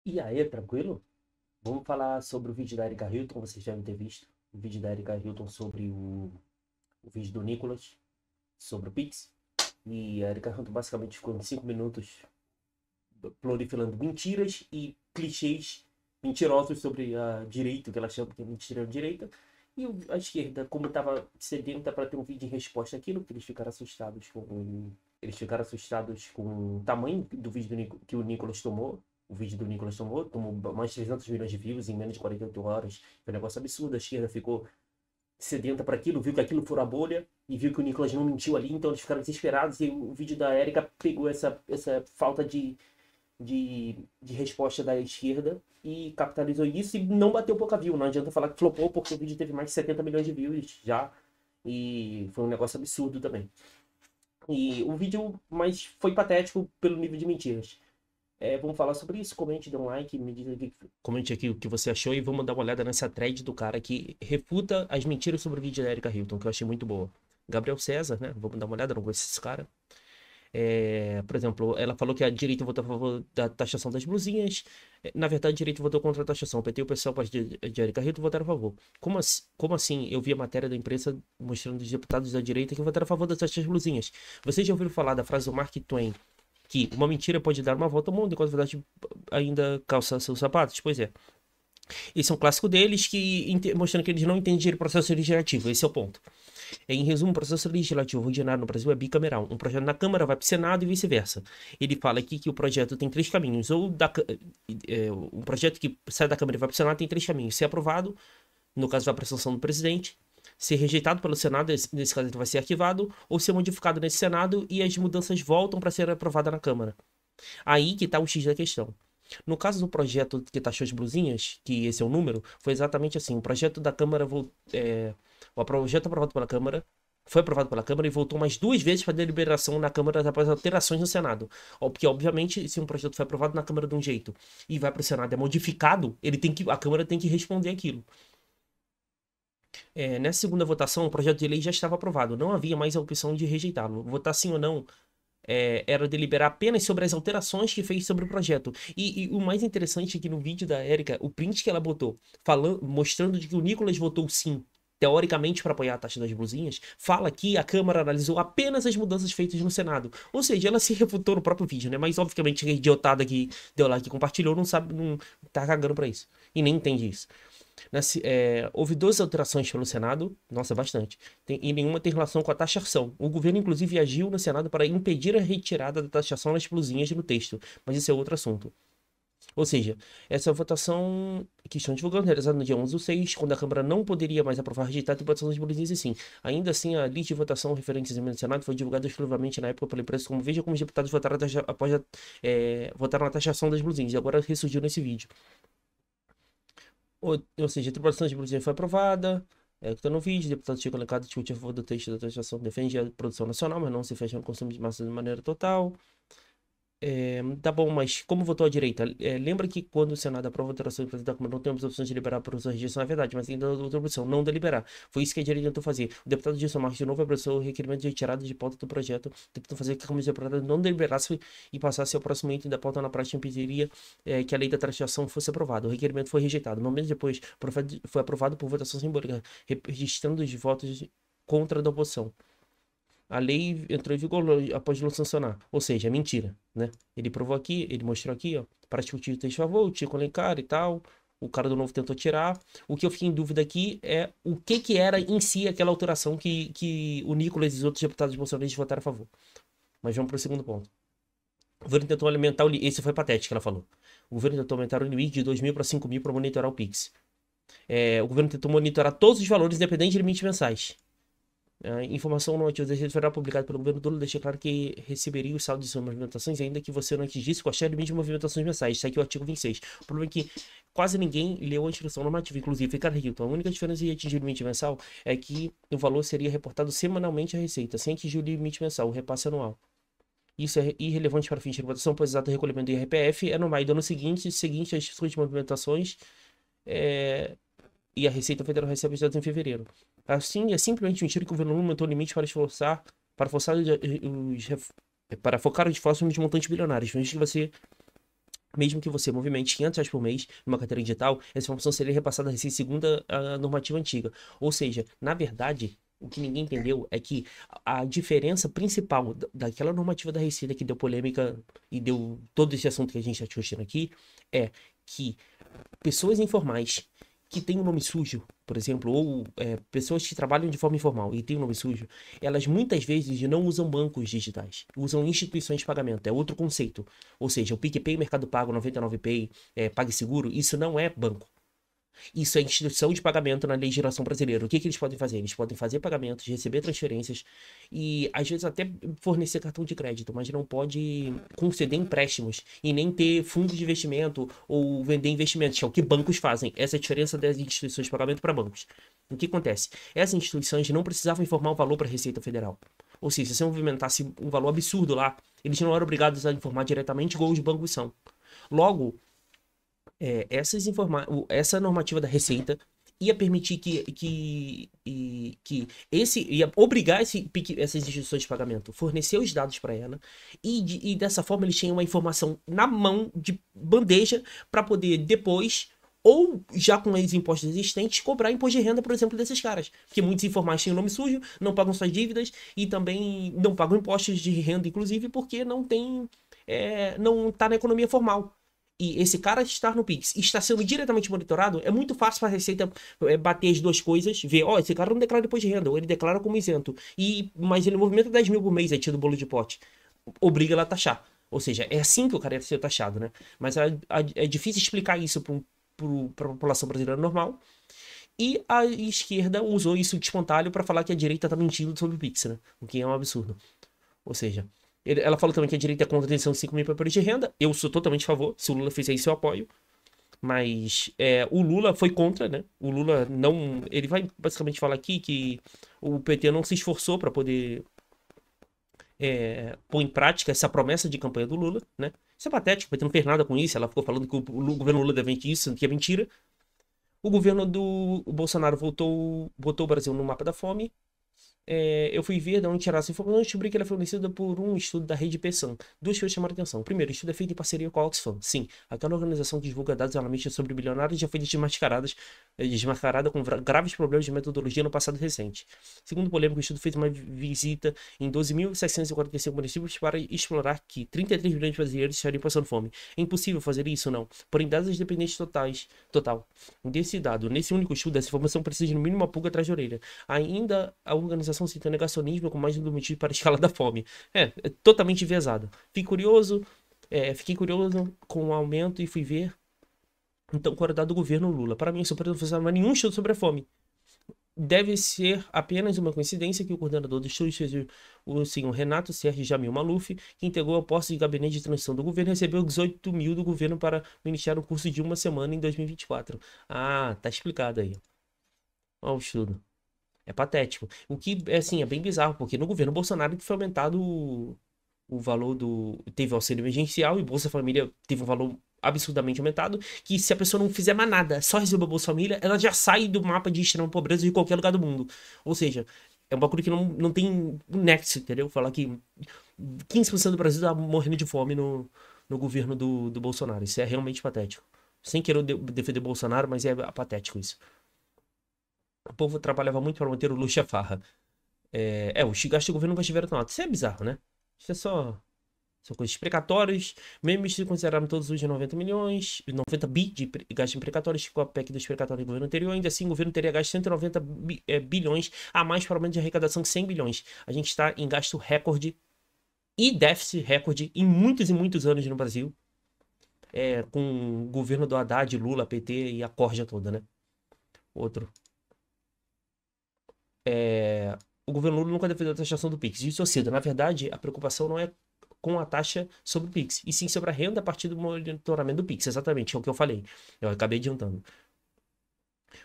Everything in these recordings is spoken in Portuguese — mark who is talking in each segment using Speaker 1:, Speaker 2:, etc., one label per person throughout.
Speaker 1: E aí, tranquilo? Vamos falar sobre o vídeo da Erika Hilton, vocês devem ter visto. O vídeo da Erika Hilton sobre o vídeo do Nicolas, sobre o Pix. E a Erika Hilton basicamente ficou em 5 minutos proliferando mentiras e clichês mentirosos sobre a direita, que ela chama que é mentira direita. E a esquerda, como estava sedenta para ter um vídeo em resposta àquilo, que eles ficaram assustados com. Eles ficaram assustados com o tamanho do vídeo que o Nicolas tomou. O vídeo do Nicolas tomou mais de 300 milhões de views em menos de 48 horas. Foi um negócio absurdo. A esquerda ficou sedenta para aquilo, viu que aquilo foi a bolha e viu que o Nicolas não mentiu ali, então eles ficaram desesperados. E o vídeo da Erika pegou essa falta de resposta da esquerda e capitalizou isso e não bateu pouca view. Não adianta falar que flopou, porque o vídeo teve mais de 70 milhões de views já. E foi um negócio absurdo também. E o vídeo, mas foi patético pelo nível de mentiras. Vamos falar sobre isso. Comente, dê um like, me diz aqui, comente aqui o que você achou e vamos dar uma olhada nessa thread do cara que refuta as mentiras sobre o vídeo da Erika Hilton, que eu achei muito boa. Gabriel César, né? Vamos dar uma olhada, não conheço esse cara. Por exemplo, ela falou que a direita votou a favor da taxação das blusinhas. Na verdade, a direita votou contra a taxação. O PT e o pessoal de Erika Hilton votaram a favor. Como assim? Eu vi a matéria da imprensa mostrando os deputados da direita que votaram a favor das taxas das blusinhas. Vocês já ouviram falar da frase do Mark Twain? Que uma mentira pode dar uma volta ao mundo enquanto a verdade ainda calça seus sapatos? Pois é. Esse é um clássico deles mostrando que eles não entendem o processo legislativo. Esse é o ponto. Em resumo, o processo legislativo ordinário no Brasil é bicameral. Um projeto na Câmara vai para o Senado e vice-versa. Ele fala aqui que o projeto tem três caminhos. Um projeto que sai da Câmara e vai para o Senado tem três caminhos. Ser aprovado, no caso vai para a sanção do presidente. Ser rejeitado pelo Senado, nesse caso ele vai ser arquivado. Ou ser modificado nesse Senado e as mudanças voltam para ser aprovada na Câmara. Aí que está o X da questão. No caso do projeto que taxou as blusinhas, que esse é o número, foi exatamente assim. O projeto da Câmara, o projeto aprovado pela Câmara, foi aprovado pela Câmara e voltou mais duas vezes para deliberação na Câmara após alterações no Senado. Porque, obviamente, se um projeto foi aprovado na Câmara de um jeito e vai para o Senado é modificado, a Câmara tem que responder aquilo. Nessa segunda votação, o projeto de lei já estava aprovado, não havia mais a opção de rejeitá-lo. Votar sim ou não era deliberar apenas sobre as alterações que fez sobre o projeto. E o mais interessante é que no vídeo da Erika, o print que ela botou, mostrando de que o Nicolas votou sim, teoricamente para apoiar a taxa das blusinhas, fala que a Câmara analisou apenas as mudanças feitas no Senado. Ou seja, ela se refutou no próprio vídeo, né? Mas obviamente a idiotada que deu like e compartilhou não sabe, não tá cagando pra isso. E nem entende isso. Houve 12 alterações pelo Senado, nossa, bastante, e nenhuma tem relação com a taxação. O governo, inclusive, agiu no Senado para impedir a retirada da taxação das blusinhas no texto, mas isso é outro assunto. Ou seja, essa votação que estão divulgando, realizada no dia 11/6, quando a Câmara não poderia mais aprovar a rejeitar a votação das blusinhas, e sim. Ainda assim, a lista de votação referente às emendas do Senado foi divulgada exclusivamente na época pela imprensa, como veja como os deputados votaram a taxação das blusinhas, e agora ressurgiu nesse vídeo. Ou seja, a tributação de blusinha foi aprovada. Que está no vídeo, o deputado Chico Alencar discute a favor do texto da taxação, defende a produção nacional, mas não se fecha no consumo de massa de maneira total. Tá bom, mas como votou a direita? Lembra que quando o Senado aprova a alteração do presidente da Câmara, não temos opções de liberar por uso rejeição, é verdade, mas ainda outra opção, não deliberar. Foi isso que a direita tentou fazer. O deputado Gilson Marques de novo abraçou o requerimento de retirada de pauta do projeto, tentou fazer que a Câmara de Deputados não deliberasse e passasse ao próximo item da pauta na prática impediria que a lei da taxação fosse aprovada. O requerimento foi rejeitado. Momentos depois, foi aprovado por votação simbólica, registrando os votos contra da oposição. A lei entrou em vigor após não sancionar. Ou seja, é mentira, né? Ele provou aqui, ele mostrou aqui, ó, para discutir o texto a favor, o Chico Alencar e tal. O cara do Novo tentou tirar. O que eu fiquei em dúvida aqui é o que era em si aquela alteração que o Nicolas e os outros deputados bolsonaristas votaram a favor. Mas vamos para o segundo ponto. O governo tentou alimentar o limite. Esse foi patético, ela falou. O governo tentou aumentar o limite de 2 mil para 5 mil para monitorar o Pix. O governo tentou monitorar todos os valores, independente de limites mensais. A informação no artigo da Receita Federal publicado pelo governo Lula deixa claro que receberia o saldo de suas movimentações, ainda que você não antes disso quaisquer limite de movimentações mensais. Isso aqui é o artigo 26. O problema é que quase ninguém leu a instrução normativa, inclusive Ricardo Hilton. A única diferença em atingir o limite mensal é que o valor seria reportado semanalmente à Receita, sem atingir o limite mensal, o repasse anual. Isso é irrelevante para fins de tributação, pois o exato recolhimento do IRPF é no maio do ano seguinte às suas movimentações, e a Receita Federal recebe os dados em fevereiro. Assim, é simplesmente mentira que o governo Lula aumentou o limite para focar os esforços nos montantes bilionários, visto que você mesmo que você movimente R$ 500 por mês numa carteira digital, essa informação seria repassada à Receita segundo a normativa antiga. Ou seja, na verdade, o que ninguém entendeu é que a diferença principal daquela normativa da Receita que deu polêmica e deu todo esse assunto que a gente está discutindo aqui é que pessoas informais que têm um nome sujo, por exemplo, ou pessoas que trabalham de forma informal e têm um nome sujo, elas muitas vezes não usam bancos digitais, usam instituições de pagamento, é outro conceito. Ou seja, o PicPay, Mercado Pago, 99Pay, PagSeguro, isso não é banco. Isso é instituição de pagamento na legislação brasileira. O que eles podem fazer? Eles podem fazer pagamentos, receber transferências e, às vezes, até fornecer cartão de crédito, mas não pode conceder empréstimos e nem ter fundos de investimento ou vender investimentos, que é o que bancos fazem. Essa é a diferença das instituições de pagamento para bancos. O que acontece? Essas instituições não precisavam informar o valor para a Receita Federal. Ou seja, se você movimentasse um valor absurdo lá, eles não eram obrigados a informar diretamente, igual os bancos são. Logo, essa normativa da Receita ia permitir ia obrigar essas instituições de pagamento a fornecer os dados para ela e dessa forma eles tinham uma informação na mão de bandeja para poder depois ou já com os impostos existentes cobrar imposto de renda, por exemplo, desses caras, porque muitos informais têm o nome sujo, não pagam suas dívidas e também não pagam impostos de renda, inclusive porque não tá na economia formal. E esse cara estar no Pix e está sendo diretamente monitorado, é muito fácil para a Receita bater as duas coisas, ver, esse cara não declara imposto de renda, ou ele declara como isento, mas ele movimenta 10 mil por mês, aí tira do bolo de pote. Obriga ela a taxar. Ou seja, é assim que o cara ia ser taxado, né? Mas é difícil explicar isso para a população brasileira normal. E a esquerda usou isso de espantalho para falar que a direita tá mentindo sobre o Pix, né? O que é um absurdo. Ou seja, ela falou também que a direita é contra a detenção de 5 mil para de renda. Eu sou totalmente a favor. Se o Lula fizer isso, eu apoio. Mas o Lula foi contra, né? O Lula não... Ele vai basicamente falar aqui que o PT não se esforçou para poder pôr em prática essa promessa de campanha do Lula, né? Isso é patético, o PT não fez nada com isso. Ela ficou falando que o governo Lula deve isso, que é mentira. O governo do Bolsonaro botou o Brasil no mapa da fome. Eu fui ver de onde tirar essa informação e descobri que ela foi fornecida por um estudo da Rede Pessan. Duas coisas chamaram a atenção. Primeiro, o estudo é feito em parceria com a Oxfam. Sim, aquela organização que divulga dados alarmistas sobre bilionários já foi desmascarada com graves problemas de metodologia no passado recente. Segundo polêmico, o estudo fez uma visita em 12.745 municípios para explorar que 33 milhões de brasileiros estariam passando fome. É impossível fazer isso, não. Porém, dados dependentes total. Nesse único estudo, essa informação precisa de no mínimo uma pulga atrás da orelha. Ainda a organização cita negacionismo com mais um motivo para a escala da fome. É totalmente enviesado. Fiquei curioso com o aumento e fui ver então qual era o dado do governo Lula. Para mim, surpresa não funcionava nenhum estudo sobre a fome. Deve ser apenas uma coincidência que o coordenador do estudo seja o senhor Renato Sérgio Jamil Maluf, que integrou a posse de gabinete de transição do governo, recebeu 18 mil do governo para iniciar um curso de uma semana em 2024. Ah, tá explicado aí. Olha o estudo. É patético. O que, assim, é bem bizarro, porque no governo Bolsonaro foi aumentado o valor do... Teve auxílio emergencial e Bolsa Família teve um valor absurdamente aumentado, que se a pessoa não fizer mais nada, só receber a Bolsa Família, ela já sai do mapa de extrema pobreza de qualquer lugar do mundo. Ou seja, é um bagulho que não tem um nexo, entendeu? Falar que 15% do Brasil tá morrendo de fome no governo do Bolsonaro. Isso é realmente patético. Sem querer defender Bolsonaro, mas é patético isso. O povo trabalhava muito para manter o luxo e a farra. Os gastos do governo nunca estiveram tão altos. Isso é bizarro, né? Isso é só... São coisas precatórias. Mesmo se consideraram todos os de 90 milhões, 90 bi de gastos precatórios, com a PEC dos precatórios do governo anterior. Ainda assim, o governo teria gasto 190 bilhões a mais para o aumento de arrecadação de 100 bilhões. A gente está em gasto recorde e déficit recorde em muitos e muitos anos no Brasil. Com o governo do Haddad, Lula, PT e a corja toda, né? Outro. O governo Lula nunca defendeu a taxação do Pix. Isso é cedo. Na verdade, a preocupação não é com a taxa sobre o Pix, e sim sobre a renda a partir do monitoramento do Pix. Exatamente, é o que eu falei. Eu acabei adiantando.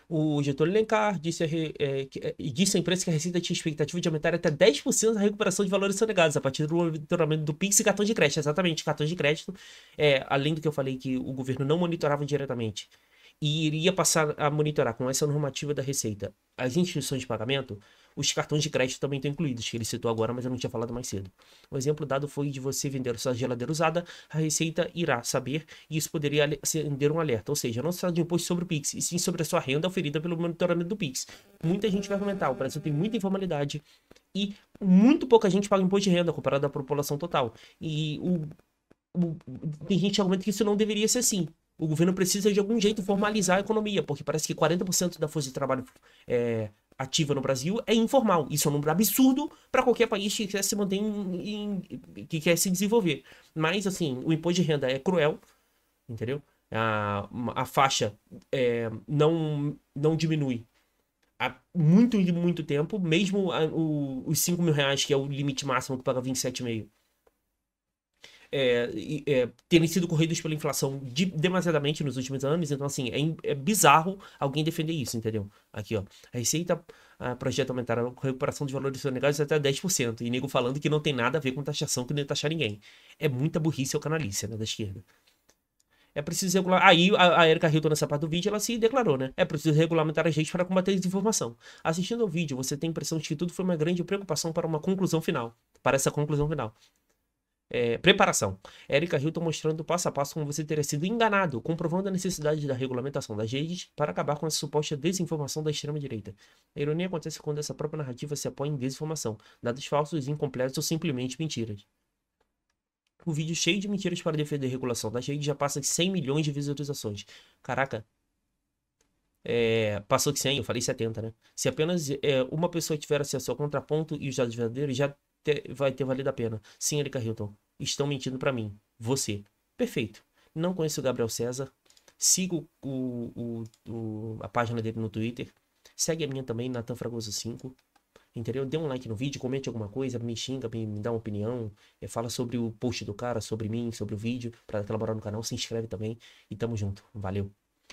Speaker 1: O Getúlio Lencar disse à imprensa que a Receita tinha expectativa de aumentar até 10% a recuperação de valores sonegados a partir do monitoramento do Pix e cartão de crédito. Exatamente, cartão de crédito. Além do que eu falei que o governo não monitorava diretamente e iria passar a monitorar com essa normativa da Receita as instituições de pagamento, os cartões de crédito também estão incluídos, que ele citou agora, mas eu não tinha falado mais cedo. O exemplo dado foi de você vender sua geladeira usada, a Receita irá saber e isso poderia acender um alerta, ou seja, não se trata de imposto sobre o Pix, e sim sobre a sua renda oferida pelo monitoramento do Pix. Muita gente vai comentar, o Brasil tem muita informalidade e muito pouca gente paga imposto de renda comparado à população total. E tem gente que argumenta que isso não deveria ser assim. O governo precisa de algum jeito formalizar a economia, porque parece que 40% da força de trabalho ativa no Brasil é informal. Isso é um número absurdo para qualquer país que quer se manter que quer se desenvolver. Mas, assim, o imposto de renda é cruel, entendeu? A faixa não diminui há muito, muito tempo, mesmo os 5 mil reais, que é o limite máximo que paga 27,5 terem sido corridos pela inflação demasiadamente nos últimos anos. Então, assim, é bizarro alguém defender isso, entendeu? Aqui, ó. A Receita projeta aumentar a recuperação de valores sonegados até 10%. E nego falando que não tem nada a ver com taxação, que nem taxar ninguém. É muita burrice ou canalice, né, da esquerda. É preciso regular. Aí a Erika Hilton, nessa parte do vídeo, ela se declarou, né? É preciso regulamentar as redes para combater a desinformação. Assistindo ao vídeo, você tem a impressão de que tudo foi uma grande preocupação para uma conclusão final. Para essa conclusão final. Preparação. Erika Hilton mostrando passo a passo como você teria sido enganado, comprovando a necessidade da regulamentação das redes para acabar com essa suposta desinformação da extrema-direita. A ironia acontece quando essa própria narrativa se apoia em desinformação, dados falsos, incompletos ou simplesmente mentiras. O vídeo cheio de mentiras para defender a regulação das redes já passa de 100 milhões de visualizações. Caraca. Passou de 100, eu falei 70, né? Se apenas uma pessoa tiver acesso ao contraponto e os dados verdadeiros, já vai ter valido a pena. Sim, Erika Hilton. Estão mentindo pra mim. Você. Perfeito. Não conheço o Gabriel César. Sigo a página dele no Twitter. Segue a minha também, Natan Fragoso 5. Entendeu? Dê um like no vídeo, comente alguma coisa, me xinga, me dá uma opinião. Fala sobre o post do cara, sobre mim, sobre o vídeo, pra colaborar no canal. Se inscreve também. E tamo junto. Valeu.